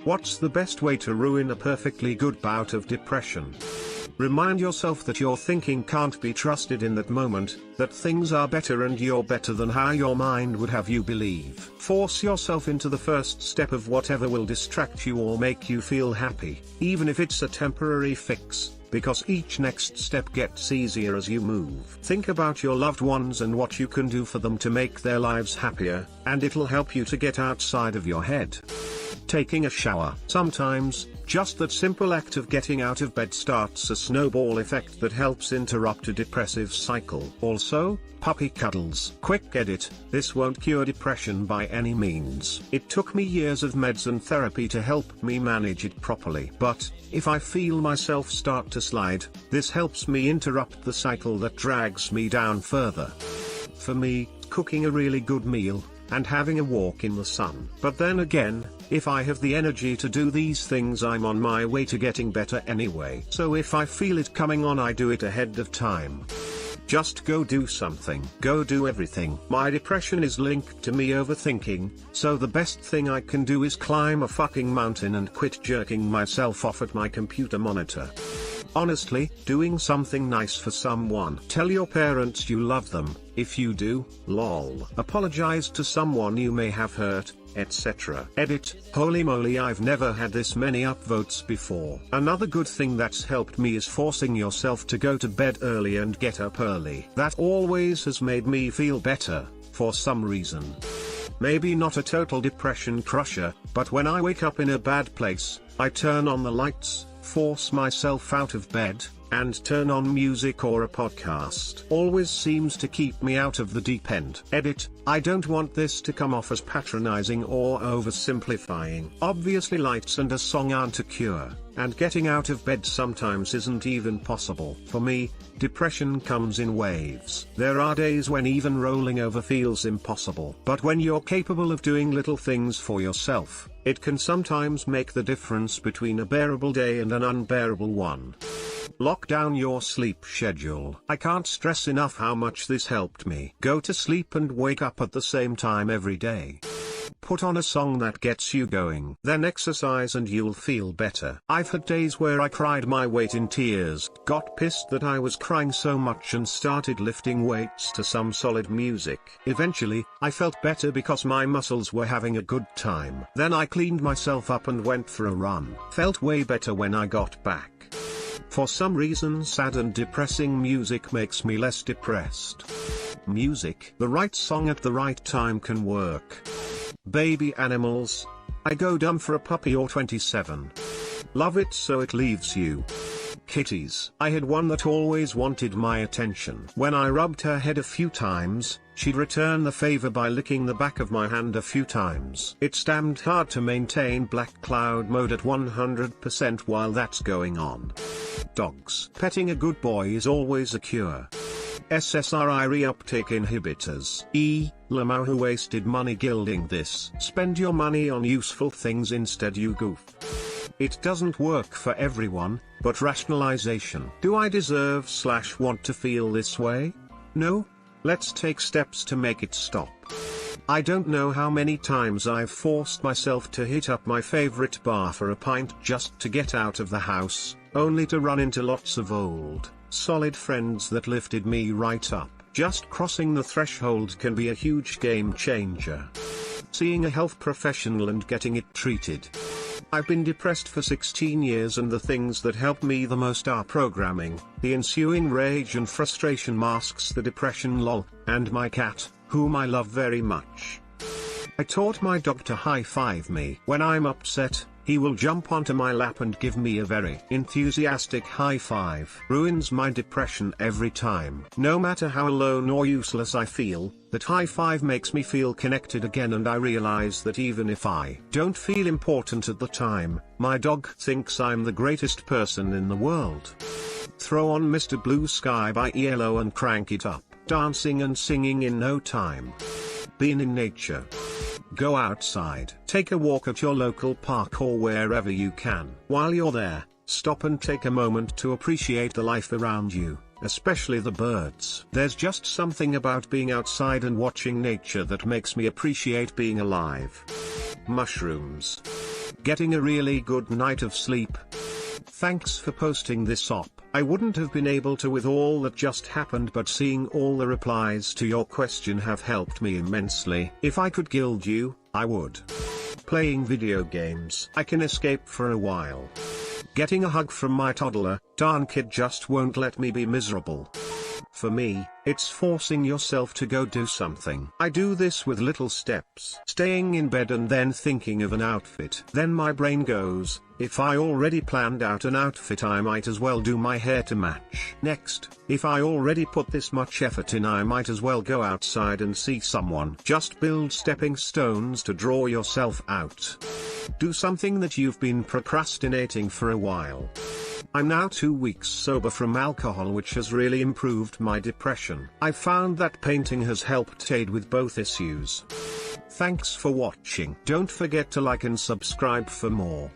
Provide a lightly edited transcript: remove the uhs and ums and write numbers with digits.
What's the best way to ruin a perfectly good bout of depression? Remind yourself that your thinking can't be trusted in that moment, that things are better and you're better than how your mind would have you believe. Force yourself into the first step of whatever will distract you or make you feel happy, even if it's a temporary fix, because each next step gets easier as you move. Think about your loved ones and what you can do for them to make their lives happier, and it'll help you to get outside of your head. Taking a shower. Sometimes, just that simple act of getting out of bed starts a snowball effect that helps interrupt a depressive cycle. Also, puppy cuddles. Quick edit: this won't cure depression by any means. It took me years of meds and therapy to help me manage it properly. But, if I feel myself start to slide, this helps me interrupt the cycle that drags me down further. For me, cooking a really good meal, and having a walk in the sun. But then again, if I have the energy to do these things, I'm on my way to getting better anyway. So if I feel it coming on, I do it ahead of time. Just go do something. Go do everything. My depression is linked to me overthinking, so the best thing I can do is climb a fucking mountain and quit jerking myself off at my computer monitor. Honestly, doing something nice for someone. Tell your parents you love them, if you do, lol. Apologize to someone you may have hurt, etc. Edit: holy moly, I've never had this many upvotes before. Another good thing that's helped me is forcing yourself to go to bed early and get up early. That always has made me feel better, for some reason. Maybe not a total depression crusher, but when I wake up in a bad place, I turn on the lights, force myself out of bed, and turn on music or a podcast. Always seems to keep me out of the deep end. Edit: I don't want this to come off as patronizing or oversimplifying. Obviously lights and a song aren't a cure, and getting out of bed sometimes isn't even possible. For me, depression comes in waves. There are days when even rolling over feels impossible. But when you're capable of doing little things for yourself, it can sometimes make the difference between a bearable day and an unbearable one. Lock down your sleep schedule. I can't stress enough how much this helped me. Go to sleep and wake up at the same time every day. Put on a song that gets you going. Then exercise and you'll feel better. I've had days where I cried my weight in tears, got pissed that I was crying so much and started lifting weights to some solid music. Eventually, I felt better because my muscles were having a good time. Then I cleaned myself up and went for a run. Felt way better when I got back. For some reason, sad and depressing music makes me less depressed. Music. The right song at the right time can work. Baby animals. I go dumb for a puppy or 27. Love it so it leaves you. Kitties. I had one that always wanted my attention. When I rubbed her head a few times, she'd return the favor by licking the back of my hand a few times. It's damned hard to maintain black cloud mode at 100% while that's going on. Dogs. Petting a good boy is always a cure. SSRI reuptake inhibitors. Lamau who wasted money gilding this. Spend your money on useful things instead, you goof. It doesn't work for everyone, but rationalization. Do I deserve/want to feel this way? No? Let's take steps to make it stop. I don't know how many times I've forced myself to hit up my favorite bar for a pint just to get out of the house, only to run into lots of old, solid friends that lifted me right up. Just crossing the threshold can be a huge game changer. Seeing a health professional and getting it treated. I've been depressed for 16 years and the things that help me the most are programming. The ensuing rage and frustration masks the depression lol, and my cat, whom I love very much. I taught my dog to high-five me. When I'm upset, he will jump onto my lap and give me a very enthusiastic high five. Ruins my depression every time. No matter how alone or useless I feel, that high five makes me feel connected again, and I realize that even if I don't feel important at the time, my dog thinks I'm the greatest person in the world. Throw on Mr. Blue Sky by ELO and crank it up. Dancing and singing in no time. Being in nature. Go outside. Take a walk at your local park or wherever you can. While you're there, stop and take a moment to appreciate the life around you, especially the birds. There's just something about being outside and watching nature that makes me appreciate being alive. Mushrooms. Getting a really good night of sleep. Thanks for posting this op. I wouldn't have been able to with all that just happened, but seeing all the replies to your question have helped me immensely. If I could gild you, I would. Playing video games. I can escape for a while. Getting a hug from my toddler. Darn kid just won't let me be miserable. For me, it's forcing yourself to go do something. I do this with little steps. Staying in bed and then thinking of an outfit. Then my brain goes, if I already planned out an outfit, I might as well do my hair to match. Next, if I already put this much effort in, I might as well go outside and see someone. Just build stepping stones to draw yourself out. Do something that you've been procrastinating for a while. I'm now 2 weeks sober from alcohol, which has really improved my depression. I found that painting has helped aid with both issues. Thanks for watching. Don't forget to like and subscribe for more.